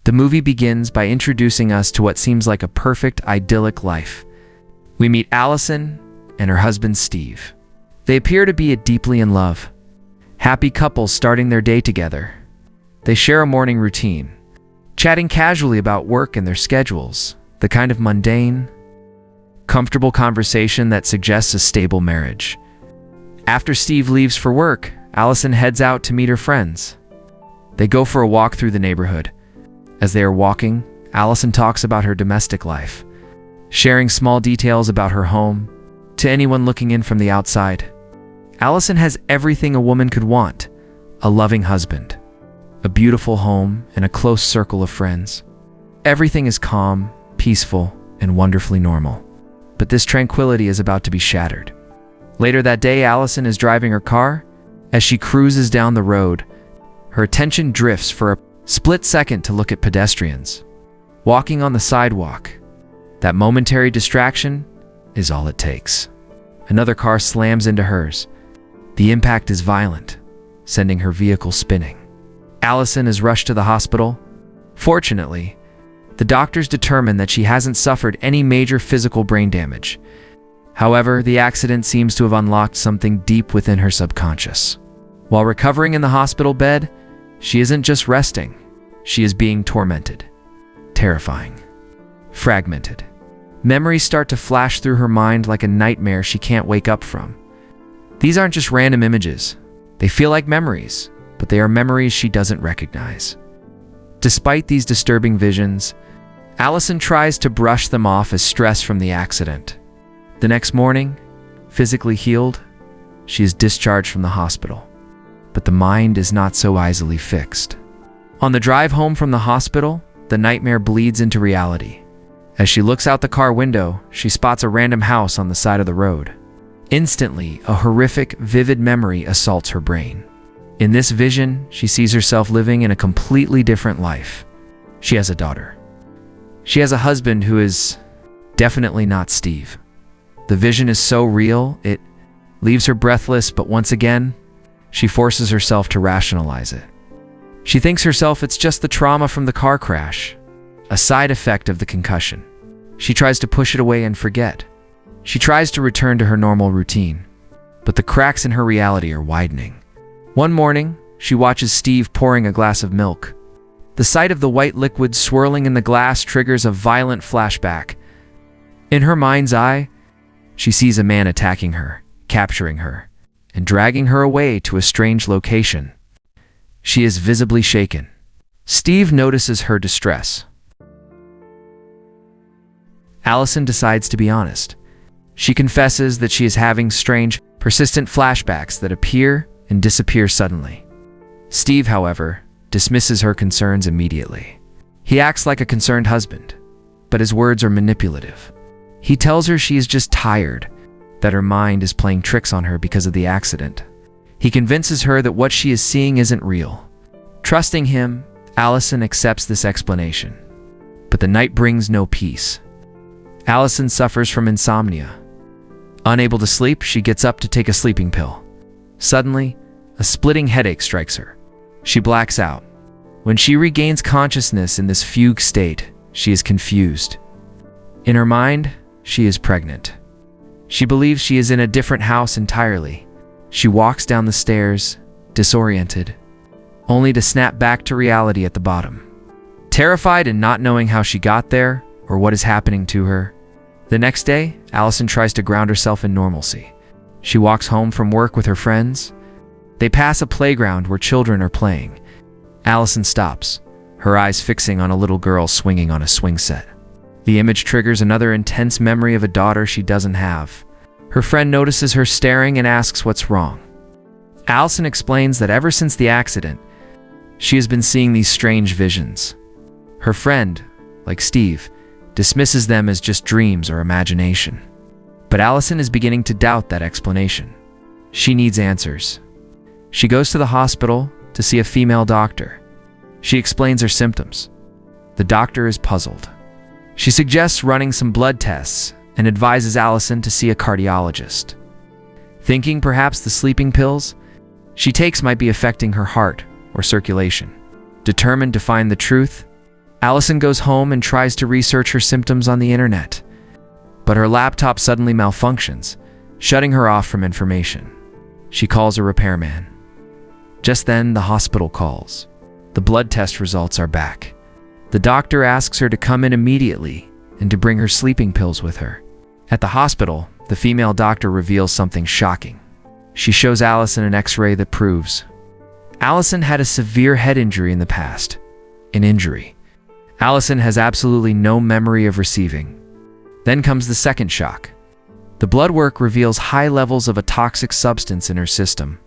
The movie begins by introducing us to what seems like a perfect, idyllic life. We meet Allison and her husband Steve. They appear to be deeply in love. Happy couples starting their day together. They share a morning routine, chatting casually about work and their schedules, the kind of mundane, comfortable conversation that suggests a stable marriage. After Steve leaves for work, Allison heads out to meet her friends. They go for a walk through the neighborhood. As they are walking, Allison talks about her domestic life, sharing small details about her home to anyone looking in from the outside. Allison has everything a woman could want: a loving husband, a beautiful home, and a close circle of friends. Everything is calm, peaceful, and wonderfully normal. But this tranquility is about to be shattered. Later that day, Allison is driving her car. As she cruises down the road, her attention drifts for a split second to look at pedestrians walking on the sidewalk. That momentary distraction is all it takes. Another car slams into hers. The impact is violent, sending her vehicle spinning. Allison is rushed to the hospital. Fortunately, the doctors determine that she hasn't suffered any major physical brain damage. However, the accident seems to have unlocked something deep within her subconscious. While recovering in the hospital bed, she isn't just resting. She is being tormented, terrifying, fragmented. Memories start to flash through her mind like a nightmare she can't wake up from. These aren't just random images. They feel like memories, but they are memories she doesn't recognize. Despite these disturbing visions, Allison tries to brush them off as stress from the accident. The next morning, physically healed, she is discharged from the hospital. But the mind is not so easily fixed. On the drive home from the hospital, the nightmare bleeds into reality. As she looks out the car window, she spots a random house on the side of the road. Instantly, a horrific, vivid memory assaults her brain. In this vision, she sees herself living in a completely different life. She has a daughter. She has a husband who is definitely not Steve. The vision is so real, it leaves her breathless, but once again, she forces herself to rationalize it. She thinks herself it's just the trauma from the car crash, a side effect of the concussion. She tries to push it away and forget. She tries to return to her normal routine, but the cracks in her reality are widening. One morning, she watches Steve pouring a glass of milk. The sight of the white liquid swirling in the glass triggers a violent flashback. In her mind's eye, she sees a man attacking her, capturing her, and dragging her away to a strange location. She is visibly shaken. Steve notices her distress. Allison decides to be honest. She confesses that she is having strange, persistent flashbacks that appear and disappear suddenly. Steve, however, dismisses her concerns immediately. He acts like a concerned husband, but his words are manipulative. He tells her she is just tired, that her mind is playing tricks on her because of the accident. He convinces her that what she is seeing isn't real. Trusting him, Allison accepts this explanation. But the night brings no peace. Allison suffers from insomnia. Unable to sleep, she gets up to take a sleeping pill. Suddenly, a splitting headache strikes her. She blacks out. When she regains consciousness in this fugue state, she is confused. In her mind, she is pregnant. She believes she is in a different house entirely. She walks down the stairs, disoriented, only to snap back to reality at the bottom. Terrified and not knowing how she got there or what is happening to her, the next day, Allison tries to ground herself in normalcy. She walks home from work with her friends. They pass a playground where children are playing. Allison stops, her eyes fixing on a little girl swinging on a swing set. The image triggers another intense memory of a daughter she doesn't have. Her friend notices her staring and asks what's wrong. Allison explains that ever since the accident, she has been seeing these strange visions. Her friend, like Steve, dismisses them as just dreams or imagination. But Allison is beginning to doubt that explanation. She needs answers. She goes to the hospital to see a female doctor. She explains her symptoms. The doctor is puzzled. She suggests running some blood tests and advises Allison to see a cardiologist. Thinking perhaps the sleeping pills she takes might be affecting her heart or circulation. Determined to find the truth, Allison goes home and tries to research her symptoms on the internet, but her laptop suddenly malfunctions, shutting her off from information. She calls a repairman. Just then, the hospital calls. The blood test results are back. The doctor asks her to come in immediately and to bring her sleeping pills with her. At the hospital, the female doctor reveals something shocking. She shows Allison an X-ray that proves Allison had a severe head injury in the past. An injury Allison has absolutely no memory of receiving. Then comes the second shock. The blood work reveals high levels of a toxic substance in her system.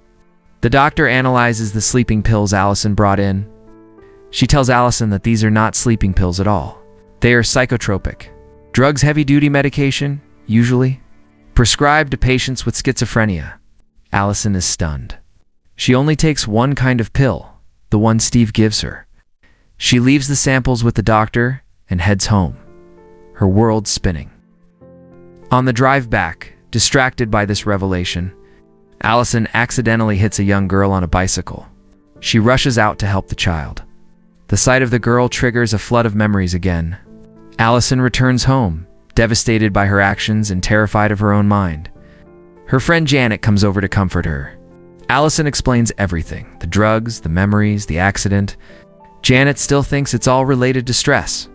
The doctor analyzes the sleeping pills Allison brought in. She tells Allison that these are not sleeping pills at all. They are psychotropic drugs, heavy-duty medication, usually prescribed to patients with schizophrenia. Allison is stunned. She only takes one kind of pill, the one Steve gives her. She leaves the samples with the doctor and heads home, her world spinning. On the drive back, distracted by this revelation, Allison accidentally hits a young girl on a bicycle. She rushes out to help the child. The sight of the girl triggers a flood of memories again. Allison returns home, devastated by her actions and terrified of her own mind. Her friend Janet comes over to comfort her. Allison explains everything, the drugs, the memories, the accident. Janet still thinks it's all related to stress,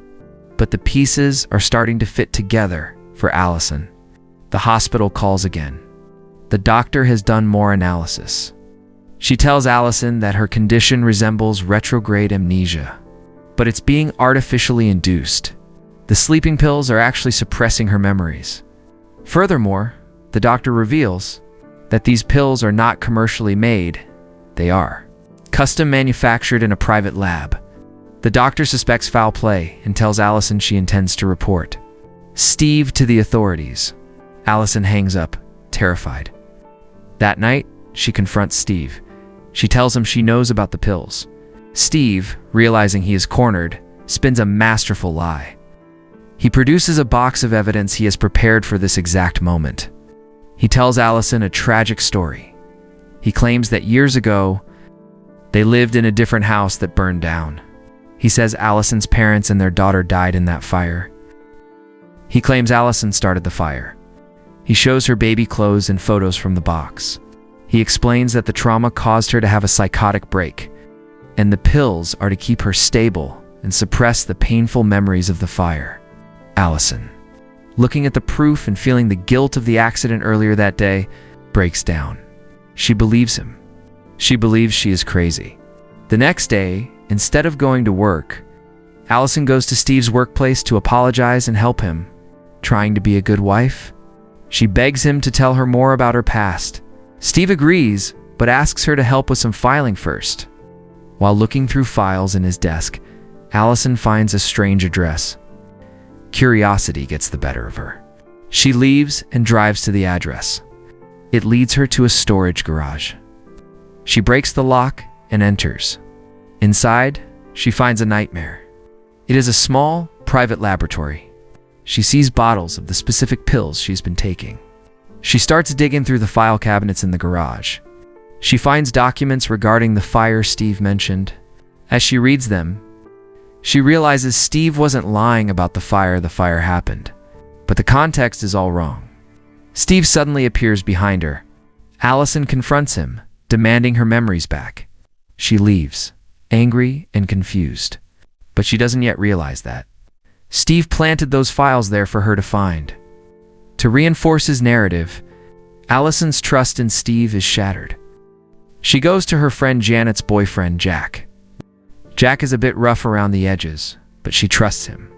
but the pieces are starting to fit together for Allison. The hospital calls again. The doctor has done more analysis. She tells Allison that her condition resembles retrograde amnesia, but it's being artificially induced. The sleeping pills are actually suppressing her memories. Furthermore, the doctor reveals that these pills are not commercially made. They are custom manufactured in a private lab. The doctor suspects foul play and tells Allison she intends to report Steve to the authorities. Allison hangs up, terrified. That night, she confronts Steve. She tells him she knows about the pills. Steve, realizing he is cornered, spins a masterful lie. He produces a box of evidence he has prepared for this exact moment. He tells Allison a tragic story. He claims that years ago, they lived in a different house that burned down. He says Allison's parents and their daughter died in that fire. He claims Allison started the fire. He shows her baby clothes and photos from the box. He explains that the trauma caused her to have a psychotic break, and the pills are to keep her stable and suppress the painful memories of the fire. Allison, looking at the proof and feeling the guilt of the accident earlier that day, breaks down. She believes him. She believes she is crazy. The next day, instead of going to work, Allison goes to Steve's workplace to apologize and help him, trying to be a good wife. She begs him to tell her more about her past. Steve agrees, but asks her to help with some filing first. While looking through files in his desk, Allison finds a strange address. Curiosity gets the better of her. She leaves and drives to the address. It leads her to a storage garage. She breaks the lock and enters. Inside, she finds a nightmare. It is a small, private laboratory. She sees bottles of the specific pills she's been taking. She starts digging through the file cabinets in the garage. She finds documents regarding the fire Steve mentioned. As she reads them, she realizes Steve wasn't lying about the fire happened, but the context is all wrong. Steve suddenly appears behind her. Allison confronts him, demanding her memories back. She leaves, angry and confused, but she doesn't yet realize that Steve planted those files there for her to find. To reinforce his narrative, Allison's trust in Steve is shattered. She goes to her friend Janet's boyfriend, Jack. Jack is a bit rough around the edges, but she trusts him.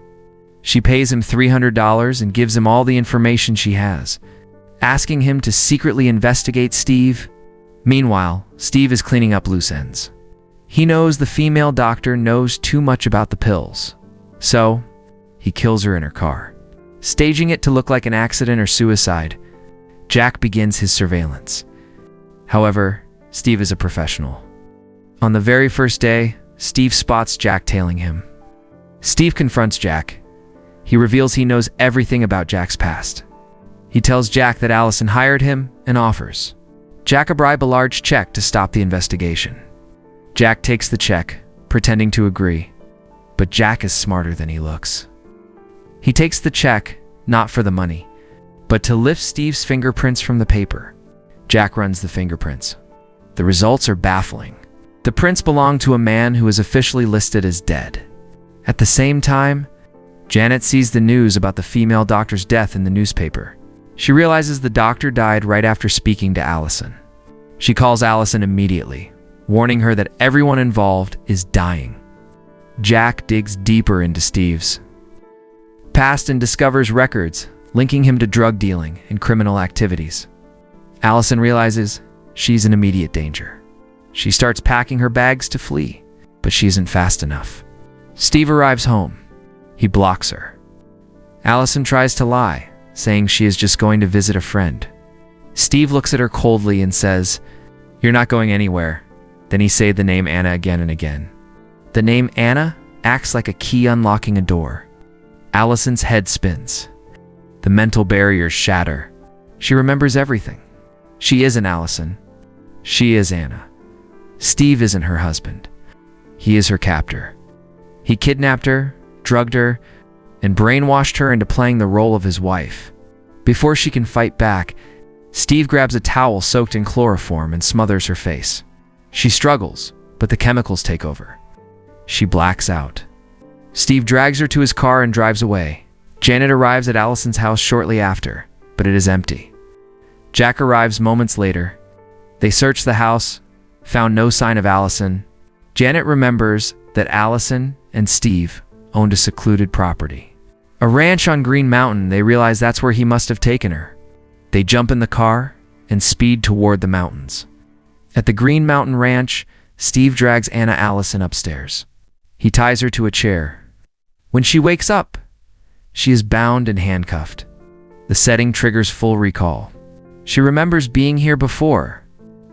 She pays him $300 and gives him all the information she has, asking him to secretly investigate Steve. Meanwhile, Steve is cleaning up loose ends. He knows the female doctor knows too much about the pills, so he kills her in her car. Staging it to look like an accident or suicide, Jack begins his surveillance. However, Steve is a professional. On the very first day, Steve spots Jack tailing him. Steve confronts Jack. He reveals he knows everything about Jack's past. He tells Jack that Allison hired him and offers Jack a large check to stop the investigation. Jack takes the check, pretending to agree, but Jack is smarter than he looks. He takes the check, not for the money, but to lift Steve's fingerprints from the paper. Jack runs the fingerprints. The results are baffling. The prints belong to a man who is officially listed as dead. At the same time, Janet sees the news about the female doctor's death in the newspaper. She realizes the doctor died right after speaking to Allison. She calls Allison immediately, warning her that everyone involved is dying. Jack digs deeper into Steve's past and discovers records linking him to drug dealing and criminal activities. Allison realizes she's in immediate danger. She starts packing her bags to flee, but she isn't fast enough. Steve arrives home. He blocks her. Allison tries to lie, saying she is just going to visit a friend. Steve looks at her coldly and says, "You're not going anywhere." Then he says the name Anna again and again. The name Anna acts like a key unlocking a door. Allison's head spins. The mental barriers shatter. She remembers everything. She isn't Allison. She is Anna. Steve isn't her husband. He is her captor. He kidnapped her, drugged her, and brainwashed her into playing the role of his wife. Before she can fight back, Steve grabs a towel soaked in chloroform and smothers her face. She struggles, but the chemicals take over. She blacks out. Steve drags her to his car and drives away. Janet arrives at Allison's house shortly after, but it is empty. Jack arrives moments later. They search the house, found no sign of Allison. Janet remembers that Allison and Steve owned a secluded property. A ranch on Green Mountain. They realize that's where he must have taken her. They jump in the car and speed toward the mountains. At the Green Mountain Ranch, Steve drags Anna Allison upstairs. He ties her to a chair. When she wakes up, she is bound and handcuffed. The setting triggers full recall. She remembers being here before.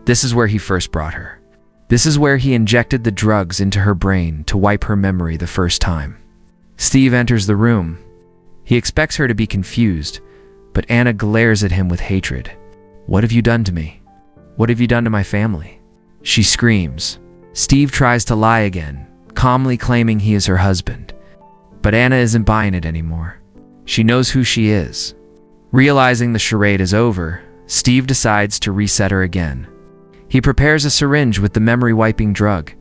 This is where he first brought her. This is where he injected the drugs into her brain to wipe her memory the first time. Steve enters the room. He expects her to be confused, but Anna glares at him with hatred. "What have you done to me? What have you done to my family?" She screams. Steve tries to lie again, calmly claiming he is her husband. But Anna isn't buying it anymore. She knows who she is. Realizing the charade is over, Steve decides to reset her again. He prepares a syringe with the memory-wiping drug.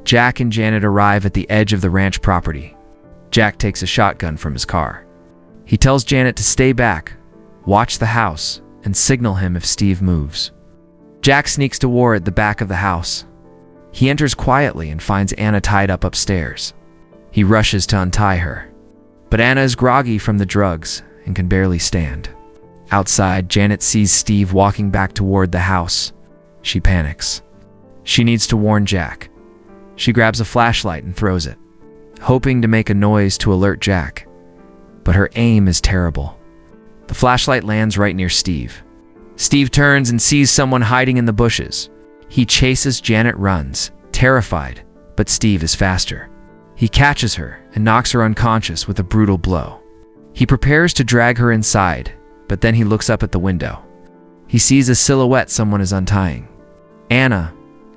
Jack and Janet arrive at the edge of the ranch property. Jack takes a shotgun from his car. He tells Janet to stay back, watch the house, and signal him if Steve moves. Jack sneaks toward the back of the house. He enters quietly and finds Anna tied up upstairs. He rushes to untie her. But Anna is groggy from the drugs and can barely stand. Outside, Janet sees Steve walking back toward the house. She panics. She needs to warn Jack. She grabs a flashlight and throws it, hoping to make a noise to alert Jack. But her aim is terrible. The flashlight lands right near Steve. Steve turns and sees someone hiding in the bushes. He chases. Janet runs, terrified, but Steve is faster. He catches her and knocks her unconscious with a brutal blow. He prepares to drag her inside, but then he looks up at the window. He sees a silhouette someone is untying. Anna.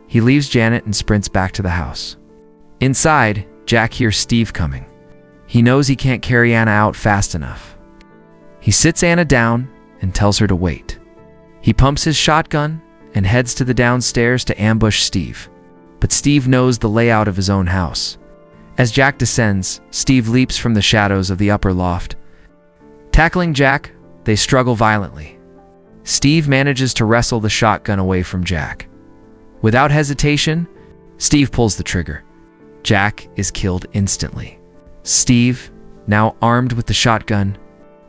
He leaves Janet and sprints back to the house. Inside, Jack hears Steve coming. He knows he can't carry Anna out fast enough. He sits Anna down and tells her to wait. He pumps his shotgun and heads to the downstairs to ambush Steve. But Steve knows the layout of his own house. As Jack descends, Steve leaps from the shadows of the upper loft. Tackling Jack, they struggle violently. Steve manages to wrestle the shotgun away from Jack. Without hesitation, Steve pulls the trigger. Jack is killed instantly. Steve, now armed with the shotgun,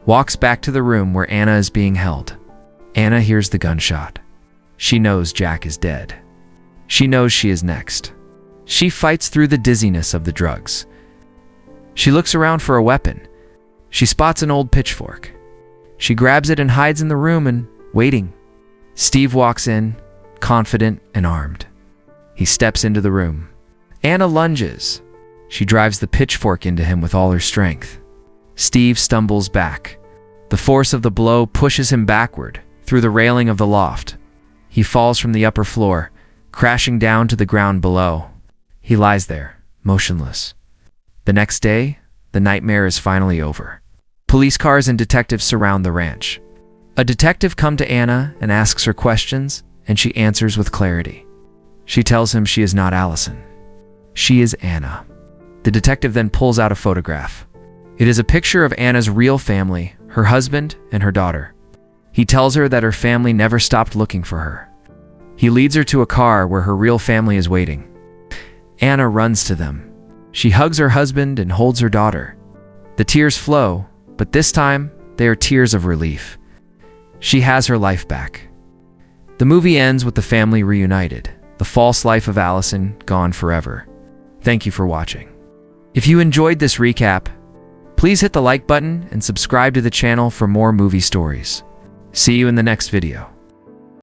walks back to the room where Anna is being held. Anna hears the gunshot. She knows Jack is dead. She knows she is next. She fights through the dizziness of the drugs. She looks around for a weapon. She spots an old pitchfork. She grabs it and hides in the room and waiting. Steve walks in, confident and armed. He steps into the room. Anna lunges. She drives the pitchfork into him with all her strength. Steve stumbles back. The force of the blow pushes him backward through the railing of the loft. He falls from the upper floor, crashing down to the ground below. He lies there, motionless. The next day, the nightmare is finally over. Police cars and detectives surround the ranch. A detective comes to Anna and asks her questions, and she answers with clarity. She tells him she is not Allison. She is Anna. The detective then pulls out a photograph. It is a picture of Anna's real family, her husband and her daughter. He tells her that her family never stopped looking for her. He leads her to a car where her real family is waiting. Anna runs to them. She hugs her husband and holds her daughter. The tears flow, but this time they are tears of relief. She has her life back. The movie ends with the family reunited, the false life of Allison gone forever. Thank you for watching. If you enjoyed this recap, please hit the like button and subscribe to the channel for more movie stories. See you in the next video.